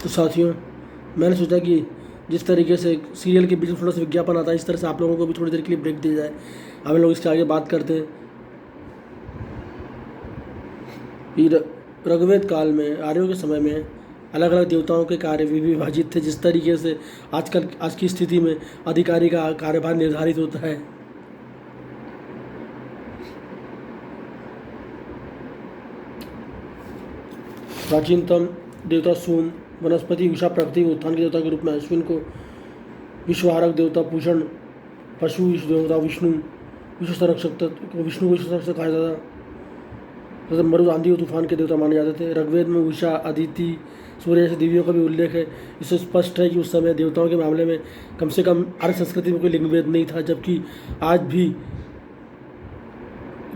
तो साथियों, मैंने सोचा कि जिस तरीके से सीरियल के बीच में थोड़ा सा विज्ञापन आता है, इस तरह से आप लोगों को भी थोड़ी देर के लिए ब्रेक दी जाए। हम लोग इसके आगे बात करते हैं। ऋग्वेद काल में, आर्यों के समय में अलग अलग देवताओं के कार्य भी विभाजित थे। जिस तरीके से आज की स्थिति में अधिकारी का कार्यभार निर्धारित होता है, प्राचीनतम देवता सोम, वनस्पति उषा, प्रकृति उत्थान के देवता के रूप में अश्विन को, विश्वहारक देवता पूषण, पशु देवता विष्णु, विश्व संरक्षक को विष्णु को विश्व संरक्षक कहा जाता था। मरुद, आंधी और तूफान के देवता माने जाते थे। ऋग्वेद में उषा, अदिति, सूर्य जैसे देवियों का भी उल्लेख है। इससे स्पष्ट है कि उस समय देवताओं के मामले में कम से कम आर्य संस्कृति में कोई लिंगभेद नहीं था, जबकि आज भी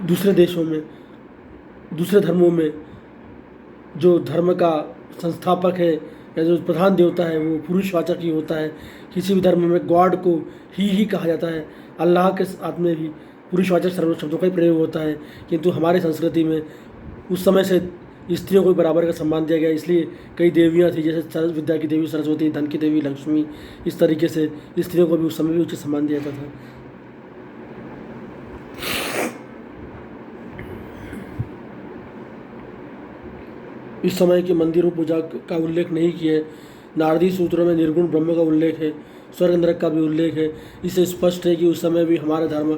दूसरे देशों में, दूसरे धर्मों में जो धर्म का संस्थापक है या जो प्रधान देवता है वो पुरुषवाचक ही होता है। किसी भी धर्म में गॉड को ही कहा जाता है। अल्लाह के साथ में भी पुरुषवाचक सर्व शब्दों का ही प्रयोग होता है, किंतु हमारी संस्कृति में उस समय से स्त्रियों को बराबर का सम्मान दिया गया। इसलिए कई देवियाँ थी, जैसे विद्या की देवी सरस्वती, धन की देवी लक्ष्मी, इस तरीके से स्त्रियों को भी उस समय भी उचित सम्मान दिया जाता था। इस समय के मंदिरों पूजा का उल्लेख नहीं किया है। नारदी सूत्रों में निर्गुण ब्रह्म का उल्लेख है, स्वर्ग नरक का भी उल्लेख है। इससे स्पष्ट है कि उस समय भी हमारा धर्म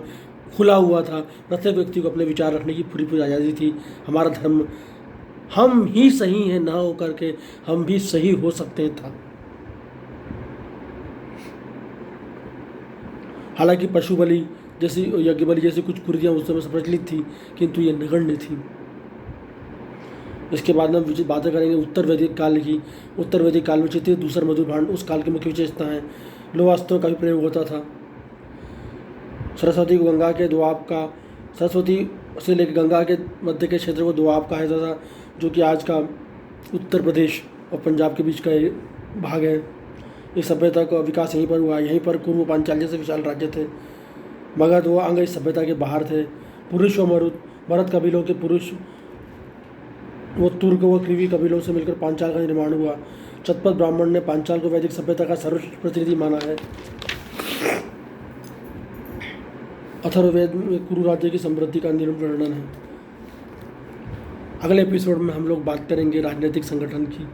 खुला हुआ था। प्रत्येक व्यक्ति को अपने विचार रखने की पूरी आज़ादी थी। हमारा धर्म हम ही सही हैं ना हो करके हम भी सही हो सकते था। हालांकि पशु बलि जैसी, यज्ञ बलि जैसी कुछ कुरीतियाँ उस समय प्रचलित थी, किंतु ये नगण्य थी। इसके बाद हम बातें करेंगे उत्तर वैदिक काल की। उत्तर वैदिक काल में चित्रित दूसर मधुर भांड उस काल की मुख्य विशेषता है। लोहास्त्रों का भी प्रयोग होता था। सरस्वती को गंगा के दोआब का, सरस्वती से लेकर गंगा के मध्य के क्षेत्र को दोआब कहा जाता था, जो कि आज का उत्तर प्रदेश और पंजाब के बीच का भाग है। इस सभ्यता का विकास यहीं पर हुआ। यहीं पर पूर्व पांचाल जैसे विशाल राज्य थे। मगध व अंग इस सभ्यता के बाहर थे। पुरुष व मरद कबीलों के पुरुष वो तुर्क व क्रीवी कबीलों से मिलकर पांचाल का निर्माण हुआ। चतपथ ब्राह्मण ने पांचाल को वैदिक सभ्यता का सर्वश्रेष्ठ प्रतिनिधि माना है। अथर्ववेद में कुरु राज्य की समृद्धि का वर्णन है। अगले एपिसोड में हम लोग बात करेंगे राजनीतिक संगठन की।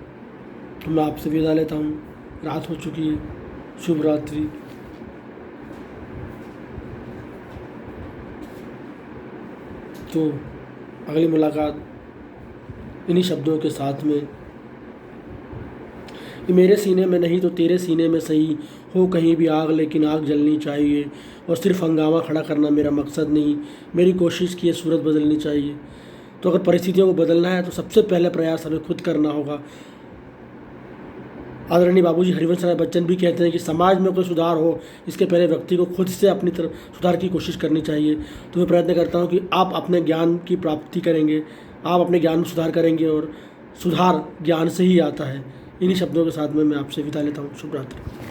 तो मैं आपसे विदा लेता हूँ। रात हो चुकी है। शुभ रात्रि। तो अगली मुलाकात इन्हीं शब्दों के साथ में, कि मेरे सीने में नहीं तो तेरे सीने में सही हो कहीं भी आग, लेकिन आग जलनी चाहिए। और सिर्फ हंगामा खड़ा करना मेरा मकसद नहीं, मेरी कोशिश की सूरत बदलनी चाहिए। तो अगर परिस्थितियों को बदलना है तो सबसे पहले प्रयास हमें खुद करना होगा। आदरणीय बाबूजी हरिवंश राय बच्चन भी कहते हैं कि समाज में कोई सुधार हो, इसके पहले व्यक्ति को खुद से अपनी तरफ सुधार की कोशिश करनी चाहिए। तो मैं प्रयत्न करता हूँ कि आप अपने ज्ञान की प्राप्ति करेंगे, आप अपने ज्ञान में सुधार करेंगे, और सुधार ज्ञान से ही आता है। इन्हीं शब्दों के साथ में मैं आपसे विदा लेता हूँ। शुभ रात्रि।